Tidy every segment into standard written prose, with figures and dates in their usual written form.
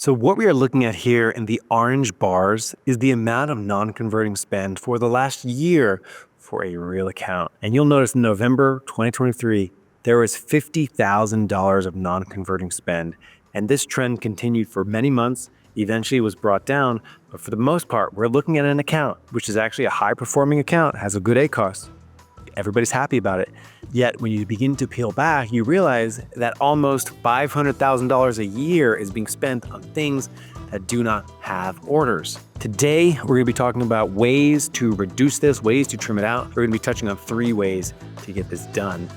So what we are looking at here in the orange bars is the amount of non-converting spend for the last year for a real account. And you'll notice in November 2023, there was $50,000 of non-converting spend. And this trend continued for many months. Eventually it was brought down. But for the most part, we're looking at an account, which is actually a high-performing account, has a good ACOS. Everybody's happy about it. Yet when you begin to peel back, you realize that almost $500,000 a year is being spent on things that do not have orders. Today, we're gonna be talking about ways to reduce this, ways to trim it out. We're gonna be touching on 3 ways to get this done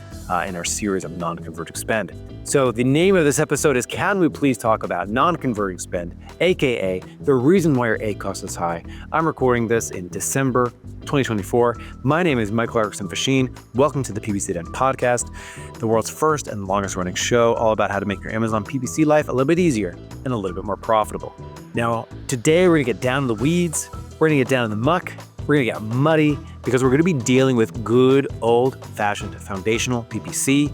in our series of non-converting spend. So the name of this episode is Can We Please Talk About Non-Converting Spend, AKA the reason why your ACOS is high. I'm recording this in December 2024. My name is Michael Erickson-Fasheen. Welcome to the PPC Den podcast, the world's first and longest running show all about how to make your Amazon PPC life a little bit easier and a little bit more profitable. Now, today we're gonna get down in the weeds, we're gonna get down in the muck, we're gonna get muddy because we're gonna be dealing with good old-fashioned foundational PPC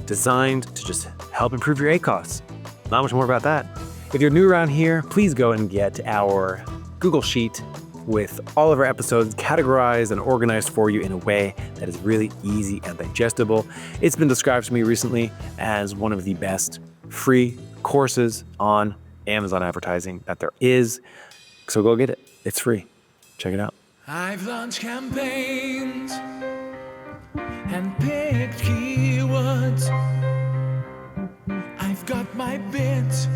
designed to just help improve your ACOS. Not much more about that. If you're new around here, please go and get our Google Sheet with all of our episodes categorized and organized for you in a way that is really easy and digestible. It's been described to me recently as one of the best free courses on Amazon advertising that there is. So go get it. It's free. Check it out. I've launched campaigns and picked keywords. I've got my bids,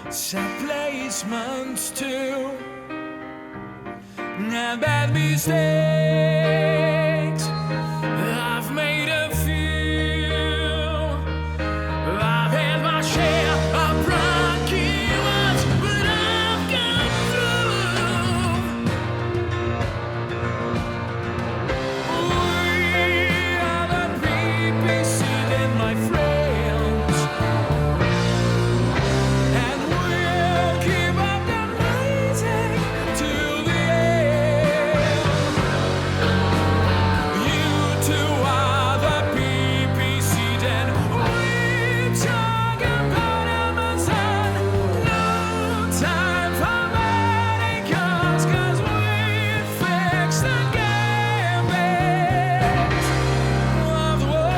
set placements too. And bad mistakes, I've made a few. I've had my share of broad keywords, but I've got through. We are the PPC Den, my friends, and we'll keep up the rising to the end. You two are the PPC Den. We talk about Amazon. No time for manicures, 'cause we fix the gambit of the world.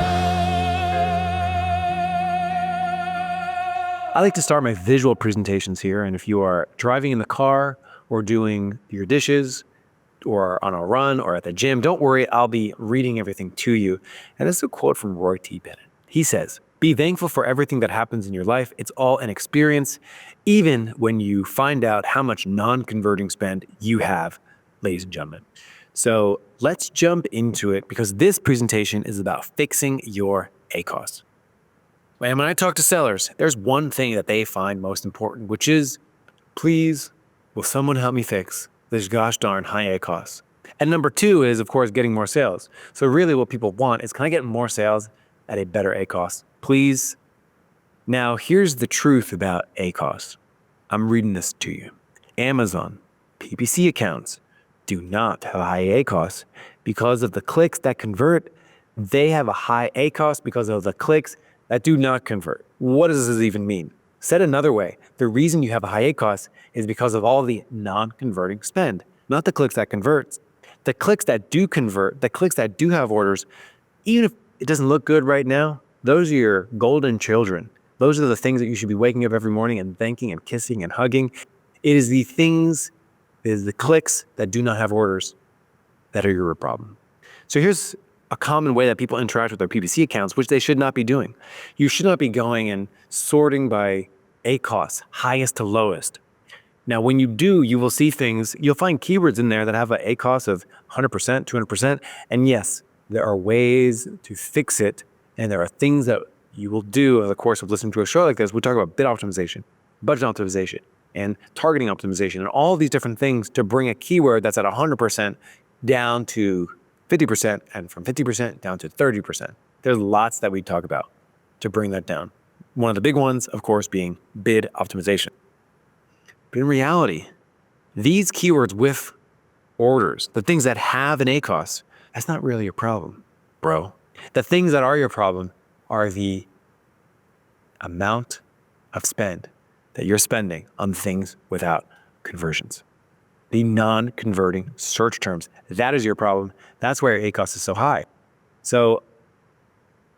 I like to start my visual presentations here, and if you are driving in the car or doing your dishes or on a run or at the gym, don't worry, I'll be reading everything to you. And this is a quote from Roy T. Bennett. He says, "Be thankful for everything that happens in your life. It's all an experience, even when you find out how much non-converting spend you have," ladies and gentlemen. So let's jump into it because this presentation is about fixing your ACOS. And when I talk to sellers, there's one thing that they find most important, which is, please, will someone help me fix this gosh darn high ACOS? And number 2 is, of course, getting more sales. So really what people want is, can I get more sales at a better ACOS, please? Now, here's the truth about ACOS. I'm reading this to you. Amazon PPC accounts do not have a high ACOS because of the clicks that convert. They have a high ACOS because of the clicks that do not convert. What does this even mean? Said another way, the reason you have a high ACOS is because of all the non-converting spend, not the clicks that convert. The clicks that do convert, the clicks that do have orders, even if it doesn't look good right now, those are your golden children. Those are the things that you should be waking up every morning and thanking and kissing and hugging. It is the clicks that do not have orders that are your problem. So here's a common way that people interact with their PPC accounts, which they should not be doing. You should not be going and sorting by ACOS, highest to lowest. Now, when you do, you will see things, you'll find keywords in there that have an ACOS of 100%, 200%. And yes, there are ways to fix it. And there are things that you will do in the course of listening to a show like this. We talk about bid optimization, budget optimization, and targeting optimization, and all these different things to bring a keyword that's at 100% down to 50%, and from 50% down to 30%. There's lots that we talk about to bring that down. One of the big ones, of course, being bid optimization. But in reality, these keywords with orders, the things that have an ACOS, that's not really your problem, bro. The things that are your problem are the amount of spend, that you're spending on things without conversions. The non-converting search terms. That is your problem. That's why your ACOS is so high. So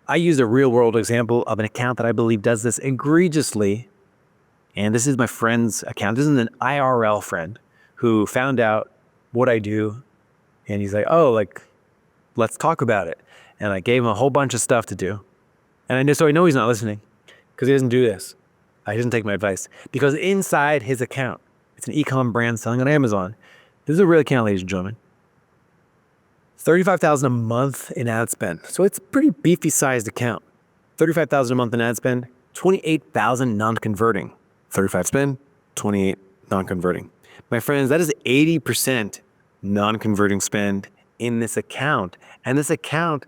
I used a real world example of an account that I believe does this egregiously. And this is my friend's account. This is an IRL friend who found out what I do. And he's like, oh, like, let's talk about it. And I gave him a whole bunch of stuff to do. And I know he's not listening because he doesn't do this. He doesn't take my advice. Because inside his account, it's an e-com brand selling on Amazon. This is a real account, ladies and gentlemen. $35,000 a month in ad spend. So it's a pretty beefy sized account. $35,000 a month in ad spend, $28,000 non-converting. 35 spend, 28 non-converting. My friends, that is 80% non-converting spend in this account. And this account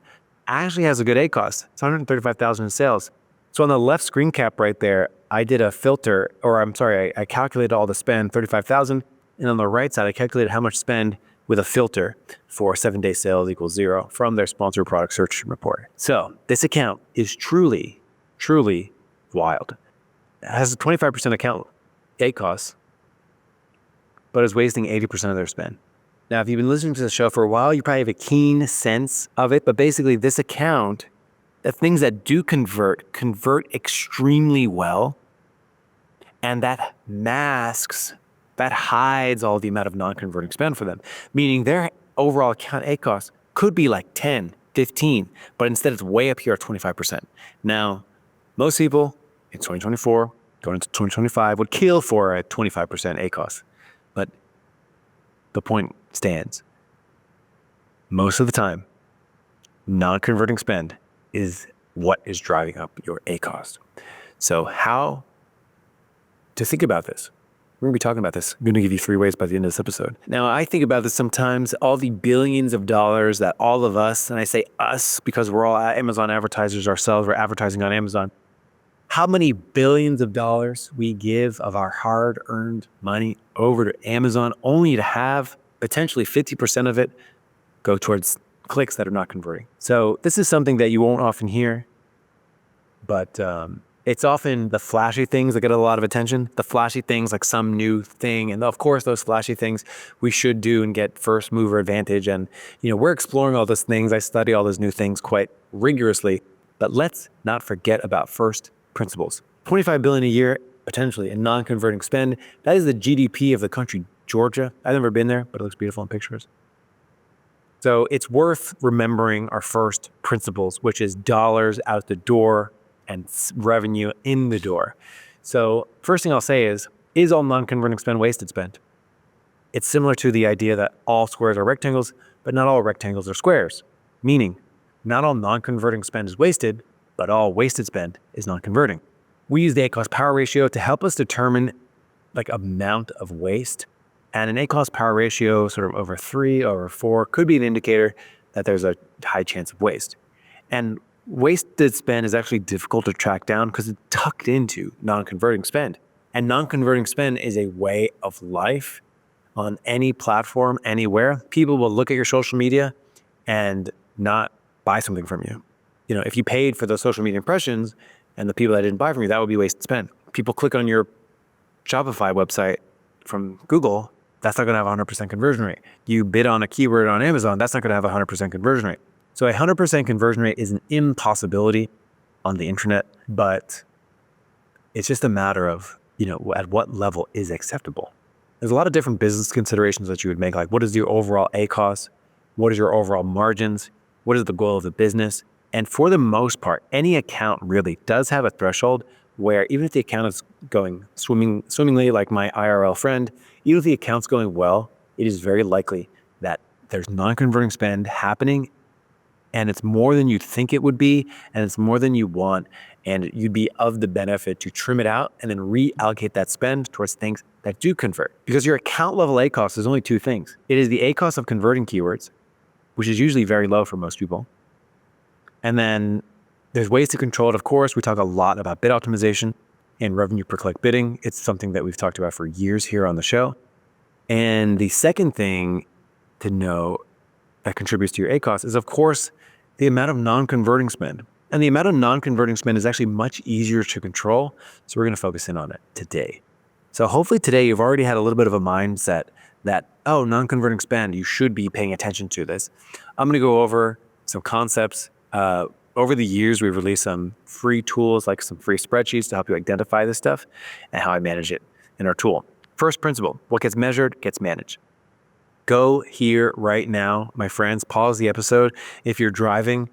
actually has a good ACOS. It's $135,000 in sales. So on the left screen cap right there, I did a filter, I calculated all the spend, $35,000. And on the right side, I calculated how much spend with a filter for 7-day sales equals 0 from their sponsored product search report. So this account is truly, truly wild. It has a 25% account ACOS, but is wasting 80% of their spend. Now, if you've been listening to the show for a while, you probably have a keen sense of it, but basically this account, the things that do convert extremely well, and that hides all the amount of non-converting spend for them, meaning their overall account ACOS could be like 10, 15, but instead it's way up here at 25%. Now, most people in 2024, going into 2025, would kill for a 25% ACOS, but the point stands. Most of the time, non-converting spend is what is driving up your ACOS. So how to think about this? We're going to be talking about this. I'm going to give you 3 ways by the end of this episode. Now, I think about this sometimes, all the billions of dollars that all of us, and I say us because we're all Amazon advertisers ourselves, we're advertising on Amazon, how many billions of dollars we give of our hard-earned money over to Amazon only to have potentially 50% of it go towards clicks that are not converting. So this is something that you won't often hear, but it's often the flashy things that get a lot of attention, the flashy things like some new thing. And of course, those flashy things we should do and get first mover advantage. And, we're exploring all those things. I study all those new things quite rigorously, but let's not forget about first principles. $25 billion a year, potentially, in non-converting spend. That is the GDP of the country, Georgia. I've never been there, but it looks beautiful in pictures. So it's worth remembering our first principles, which is dollars out the door and revenue in the door. So first thing I'll say is all non-converting spend wasted spend? It's similar to the idea that all squares are rectangles, but not all rectangles are squares. Meaning, not all non-converting spend is wasted, but all wasted spend is non-converting. We use the ACOS power ratio to help us determine amount of waste. And an ACOS power ratio sort of over 3, over 4 could be an indicator that there's a high chance of waste. And wasted spend is actually difficult to track down because it's tucked into non-converting spend. And non-converting spend is a way of life on any platform, anywhere. People will look at your social media and not buy something from you. If you paid for those social media impressions and the people that didn't buy from you, that would be wasted spend. People click on your Shopify website from Google, that's not going to have a 100% conversion rate. You bid on a keyword on Amazon, that's not going to have a 100% conversion rate. So a 100% conversion rate is an impossibility on the internet, but it's just a matter of, at what level is acceptable. There's a lot of different business considerations that you would make, like what is your overall ACOS? What is your overall margins? What is the goal of the business? And for the most part, any account really does have a threshold where even if the account is going swimmingly, like my IRL friend, even if the account's going well, it is very likely that there's non-converting spend happening and it's more than you think it would be, and it's more than you want, and you'd be of the benefit to trim it out and then reallocate that spend towards things that do convert. Because your account level ACOS is only 2 things. It is the ACOS of converting keywords, which is usually very low for most people. And then there's ways to control it. Of course, we talk a lot about bid optimization and revenue per click bidding. It's something that we've talked about for years here on the show. And the second thing to know that contributes to your ACOS is, of course, the amount of non-converting spend. And the amount of non-converting spend is actually much easier to control. So we're going to focus in on it today. So hopefully today you've already had a little bit of a mindset that, oh, non-converting spend, you should be paying attention to this. I'm going to go over some concepts. Over the years, we've released some free tools, like some free spreadsheets to help you identify this stuff and how I manage it in our tool. First principle, what gets measured gets managed. Go here right now, my friends, pause the episode. If you're driving,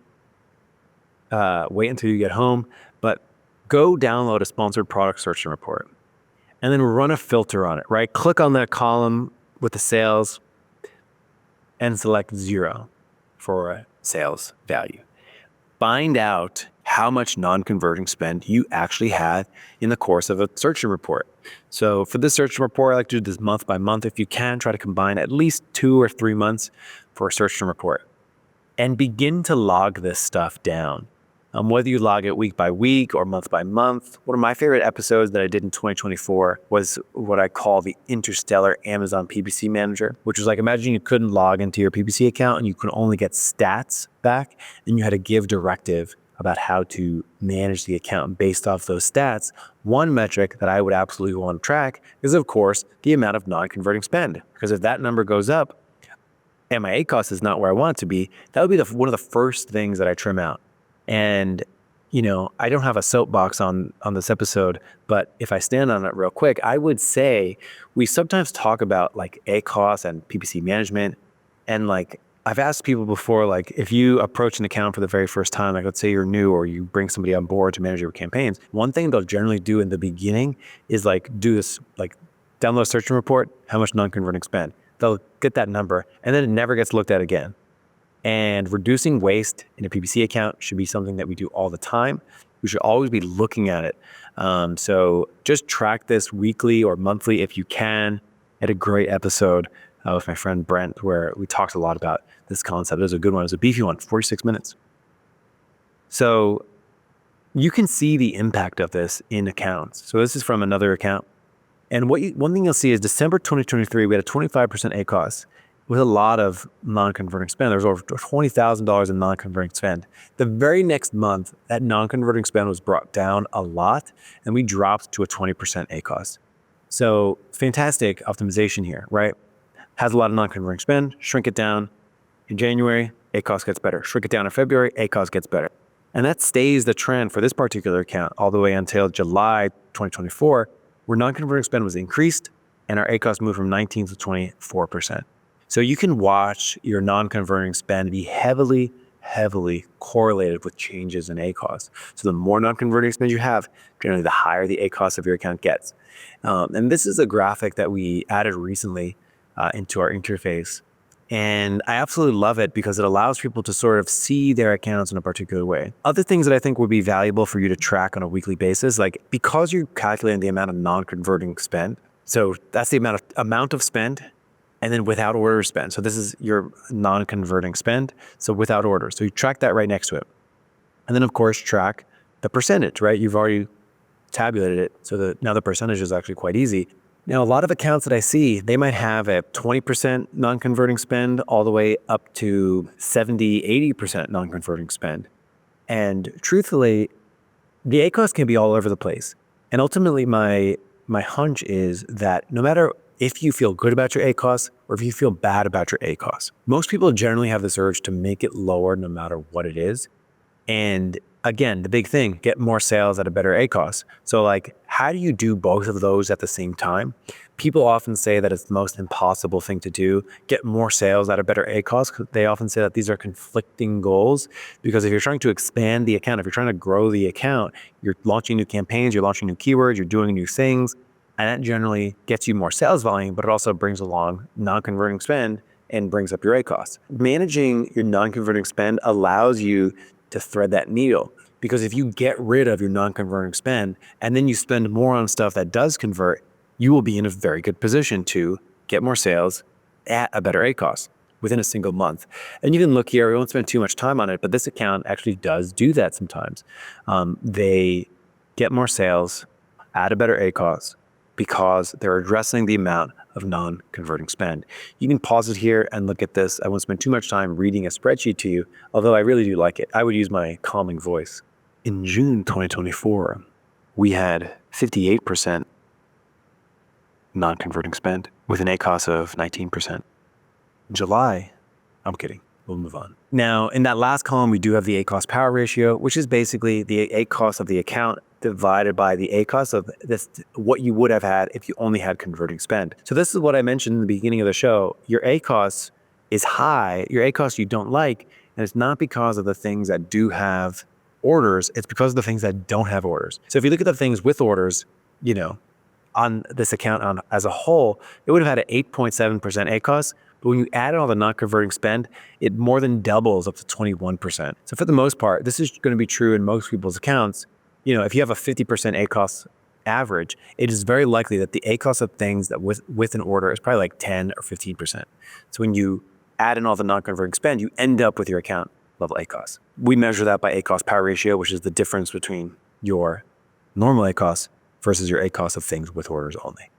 wait until you get home, but go download a sponsored product search and report and then run a filter on it, right? Click on that column with the sales and select 0 for a sales value. Find out how much non-converting spend you actually had in the course of a search and report. So for this search and report, I like to do this month by month. If you can, try to combine at least 2 or 3 months for a search and report and begin to log this stuff down. Whether you log it week by week or month by month. One of my favorite episodes that I did in 2024 was what I call the Interstellar Amazon PPC Manager, which was like, imagine you couldn't log into your PPC account and you could only get stats back, and you had to give directive about how to manage the account based off those stats. One metric that I would absolutely want to track is, of course, the amount of non-converting spend. Because if that number goes up and my ACOS is not where I want it to be, that would be one of the first things that I trim out. And, I don't have a soapbox on this episode, but if I stand on it real quick, I would say we sometimes talk about like ACOS and PPC management. And like, I've asked people before, like if you approach an account for the very first time, like let's say you're new or you bring somebody on board to manage your campaigns, one thing they'll generally do in the beginning is like do this, like download a search and report, how much non-converting spend. They'll get that number and then it never gets looked at again. And reducing waste in a PPC account should be something that we do all the time. We should always be looking at it. So just track this weekly or monthly if you can. I had a great episode with my friend Brent where we talked a lot about this concept. It was a good one. It was a beefy one, 46 minutes. So you can see the impact of this in accounts. So this is from another account. And one thing you'll see is December 2023, we had a 25% ACOS. With a lot of non-converting spend. There was over $20,000 in non-converting spend. The very next month, that non-converting spend was brought down a lot, and we dropped to a 20% ACOS. So fantastic optimization here, right? Has a lot of non-converting spend, shrink it down. In January, ACOS gets better. Shrink it down in February, ACOS gets better. And that stays the trend for this particular account all the way until July 2024, where non-converting spend was increased, and our ACOS moved from 19 to 24%. So you can watch your non-converting spend be heavily correlated with changes in ACOS. So the more non-converting spend you have, generally the higher the ACOS of your account gets. And this is a graphic that we added recently into our interface. And I absolutely love it because it allows people to sort of see their accounts in a particular way. Other things that I think would be valuable for you to track on a weekly basis, like because you're calculating the amount of non-converting spend, so that's the amount of spend and then without order spend. So this is your non-converting spend. So without order. So you track that right next to it. And then of course, track the percentage, right? You've already tabulated it. So now the percentage is actually quite easy. Now, a lot of accounts that I see, they might have a 20% non-converting spend all the way up to 70, 80% non-converting spend. And truthfully, the ACOS can be all over the place. And ultimately, my hunch is that no matter if you feel good about your ACOS or if you feel bad about your ACOS, most people generally have this urge to make it lower no matter what it is. And again, the big thing, get more sales at a better ACOS. So like, how do you do both of those at the same time? People often say that it's the most impossible thing to do, get more sales at a better ACOS. They often say that these are conflicting goals because if you're trying to expand the account, if you're trying to grow the account, you're launching new campaigns, you're launching new keywords, you're doing new things, and that generally gets you more sales volume, but it also brings along non-converting spend and brings up your ACOS. Managing your non-converting spend allows you to thread that needle. Because if you get rid of your non-converting spend and then you spend more on stuff that does convert, you will be in a very good position to get more sales at a better ACOS within a single month. And you can look here, we won't spend too much time on it, but this account actually does do that sometimes. They get more sales at a better ACOS because they're addressing the amount of non-converting spend. You can pause it here and look at this. I won't spend too much time reading a spreadsheet to you, although I really do like it. I would use my calming voice. In June 2024, we had 58% non-converting spend with an ACOS of 19%. July, I'm kidding. We'll move on. Now, in that last column, we do have the ACOS power ratio, which is basically the ACOS of the account divided by the ACOS of this, what you would have had if you only had converting spend. So this is what I mentioned in the beginning of the show. Your ACOS is high, your ACOS you don't like, and it's not because of the things that do have orders, it's because of the things that don't have orders. So if you look at the things with orders, on this account as a whole, it would have had an 8.7% ACOS, but when you add all the non-converting spend, it more than doubles up to 21%. So for the most part, this is going to be true in most people's accounts. If you have a 50% ACOS average, it is very likely that the ACOS of things that with an order is probably like 10 or 15%. So when you add in all the non-converting spend, you end up with your account level ACOS. We measure that by ACOS power ratio, which is the difference between your normal ACOS versus your ACOS of things with orders only.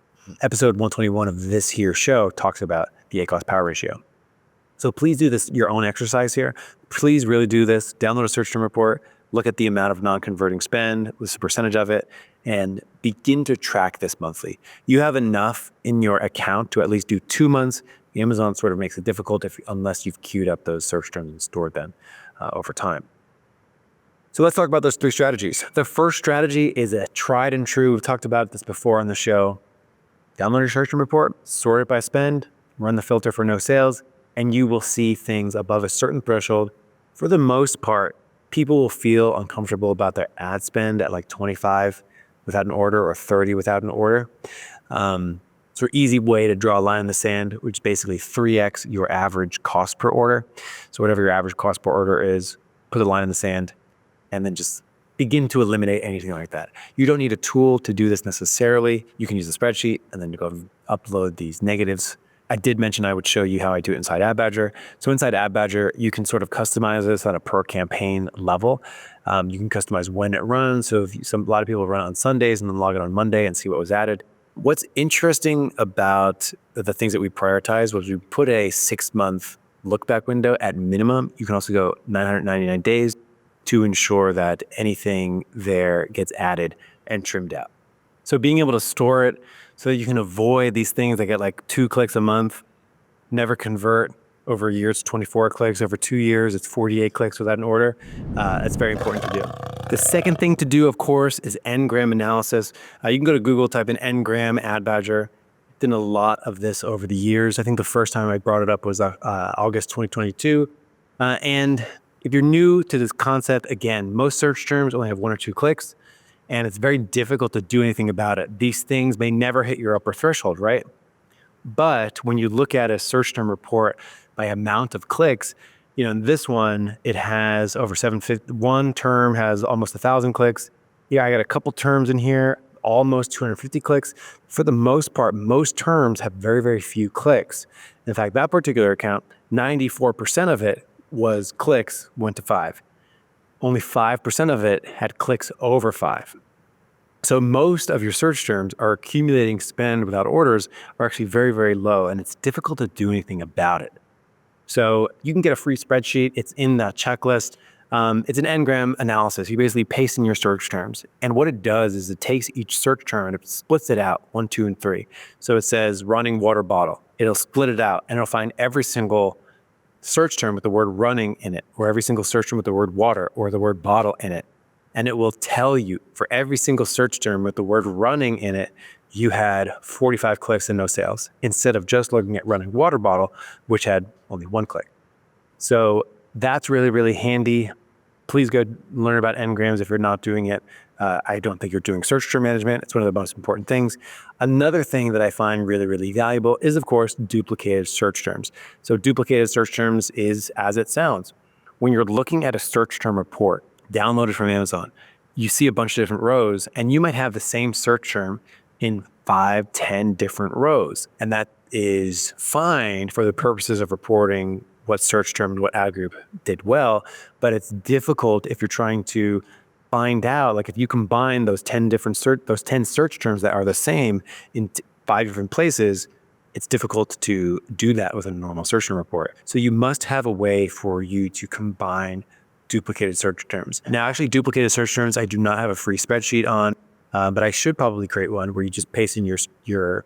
Episode 121 of this here show talks about the ACOS power ratio. So please do this, your own exercise here. Please really do this. Download a search term report, look at the amount of non-converting spend, what's the percentage of it, and begin to track this monthly. You have enough in your account to at least do 2 months. Amazon sort of makes it difficult unless you've queued up those search terms and stored them over time. So let's talk about those 3 strategies. The first strategy is a tried and true. We've talked about this before on the show. Download your search term report, sort it by spend, run the filter for no sales, and you will see things above a certain threshold. For the most part, people will feel uncomfortable about their ad spend at like 25 without an order or 30 without an order. So an easy way to draw a line in the sand, which is basically 3x your average cost per order. So whatever your average cost per order is, put a line in the sand and then just begin to eliminate anything like that. You don't need a tool to do this necessarily. You can use a spreadsheet and then go and upload these negatives. I did mention I would show you how I do it inside Ad Badger. So inside Ad Badger, you can sort of customize this on a per campaign level. You can customize when it runs. So if a lot of people run it on Sundays and then log it on Monday and see what was added. What's interesting about the things that we prioritize was we put a 6-month look back window at minimum. You can also go 999 days to ensure that anything there gets added and trimmed out. So being able to store it so that you can avoid these things that get like 2 clicks a month, never convert. Over a year, it's 24 clicks. Over 2 years, it's 48 clicks without an order. It's very important to do. The second thing to do, of course, is n-gram analysis. You can go to Google, type in n-gram Ad Badger. Done a lot of this over the years. I think the first time I brought it up was August 2022. And if you're new to this concept, again, most search terms only have 1 or 2 clicks, and it's very difficult to do anything about it. These things may never hit your upper threshold, right? But when you look at a search term report by amount of clicks, in this one, it has over 750. One term has almost 1,000 clicks. Yeah, I got a couple terms in here, almost 250 clicks. For the most part, most terms have very, very few clicks. In fact, that particular account, 94% of it was clicks 1 to 5. Only 5% of it had clicks over 5. So most of your search terms are accumulating spend without orders are actually very, very low, and it's difficult to do anything about it. So you can get a free spreadsheet. It's in that checklist. It's an n-gram analysis. You basically paste in your search terms. And what it does is it takes each search term and it splits it out 1, 2, and 3. So it says running water bottle. It'll split it out and it'll find every single search term with the word running in it, or every single search term with the word water or the word bottle in it. And it will tell you for every single search term with the word running in it, you had 45 clicks and no sales, instead of just looking at running water bottle, which had only 1 click. So that's really, really handy. Please go learn about n-grams if you're not doing it. I don't think you're doing search term management. It's one of the most important things. Another thing that I find really, really valuable is, of course, duplicated search terms. So duplicated search terms is as it sounds. When you're looking at a search term report downloaded from Amazon, you see a bunch of different rows, and you might have the same search term in 5, 10 different rows. And that is fine for the purposes of reporting what search term and what ad group did well, but it's difficult if you're trying to find out, like if you combine those 10 search terms that are the same in 5 different places, it's difficult to do that with a normal search term report. So you must have a way for you to combine duplicated search terms. Now, actually, duplicated search terms, I do not have a free spreadsheet on, but I should probably create one where you just paste in your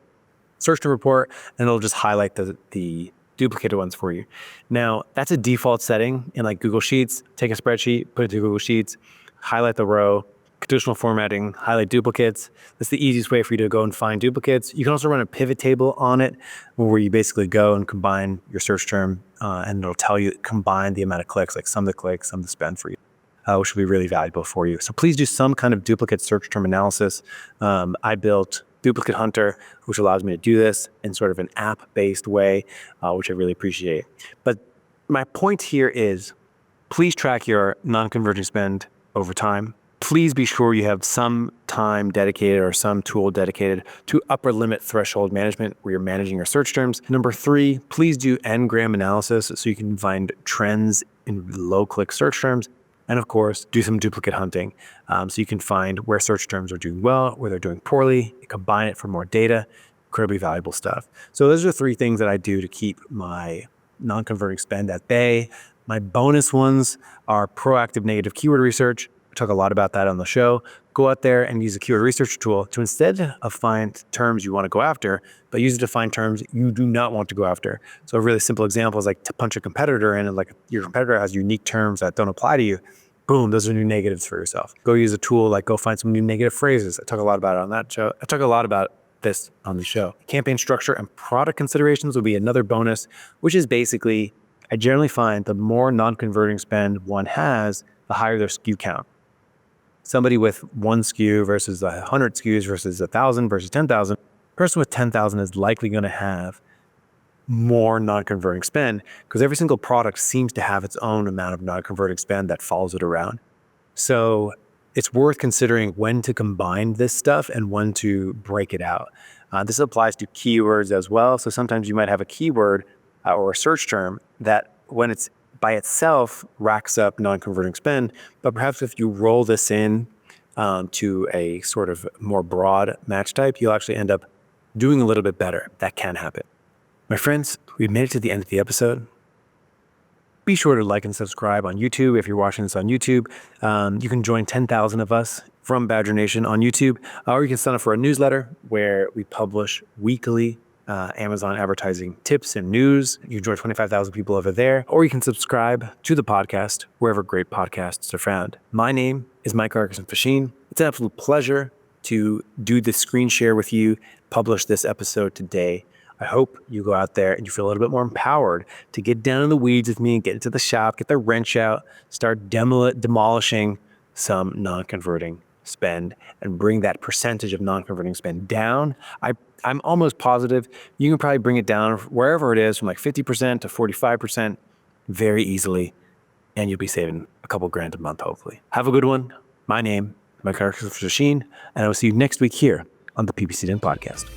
search term report and it'll just highlight the duplicated ones for you. Now, that's a default setting in like Google Sheets. Take a spreadsheet, put it to Google Sheets, highlight the row, conditional formatting, highlight duplicates. That's the easiest way for you to go and find duplicates. You can also run a pivot table on it where you basically go and combine your search term and it'll tell you combine the amount of clicks, like some of the clicks, some of the spend for you, which will be really valuable for you. So please do some kind of duplicate search term analysis. I built Duplicate Hunter, which allows me to do this in sort of an app-based way, which I really appreciate. But my point here is, please track your non-converting spend over time. Please be sure you have some time dedicated or some tool dedicated to upper limit threshold management where you're managing your search terms. Number 3, please do n-gram analysis so you can find trends in low-click search terms. And of course, do some duplicate hunting so you can find where search terms are doing well, where they're doing poorly, combine it for more data, incredibly valuable stuff. So those are 3 things that I do to keep my non-converting spend at bay. My bonus ones are proactive negative keyword research. I talk a lot about that on the show. Go out there and use a keyword research tool to instead of find terms you want to go after, but use it to find terms you do not want to go after. So a really simple example is like to punch a competitor in and like your competitor has unique terms that don't apply to you. Boom, those are new negatives for yourself. Go use a tool like go find some new negative phrases. I talk a lot about it on that show. I talk a lot about this on the show. Campaign structure and product considerations will be another bonus, which is basically, I generally find the more non-converting spend one has, the higher their SKU count. Somebody with 1 SKU versus 100 SKUs versus 1,000 versus 10,000, person with 10,000 is likely going to have more non-converting spend because every single product seems to have its own amount of non-converting spend that follows it around. So it's worth considering when to combine this stuff and when to break it out. This applies to keywords as well. So sometimes you might have a keyword or a search term that when it's by itself racks up non-converting spend, but perhaps if you roll this in to a sort of more broad match type, you'll actually end up doing a little bit better. That can happen. My friends, we've made it to the end of the episode. Be sure to like and subscribe on YouTube if you're watching this on YouTube. You can join 10,000 of us from Badger Nation on YouTube, or you can sign up for a newsletter where we publish weekly Amazon advertising tips and news. You can join 25,000 people over there, or you can subscribe to the podcast wherever great podcasts are found. My name is Mike Arkeson-Fasheen. It's an absolute pleasure to do this screen share with you, publish this episode today. I hope you go out there and you feel a little bit more empowered to get down in the weeds with me and get into the shop, get the wrench out, start demolishing some non-converting spend and bring that percentage of non-converting spend down. I'm almost positive you can probably bring it down wherever it is from like 50% to 45% very easily, and you'll be saving a couple grand a month, hopefully. Have a good one. My name is Mike Arkeson-Fasheen, and I will see you next week here on the PPC Den podcast.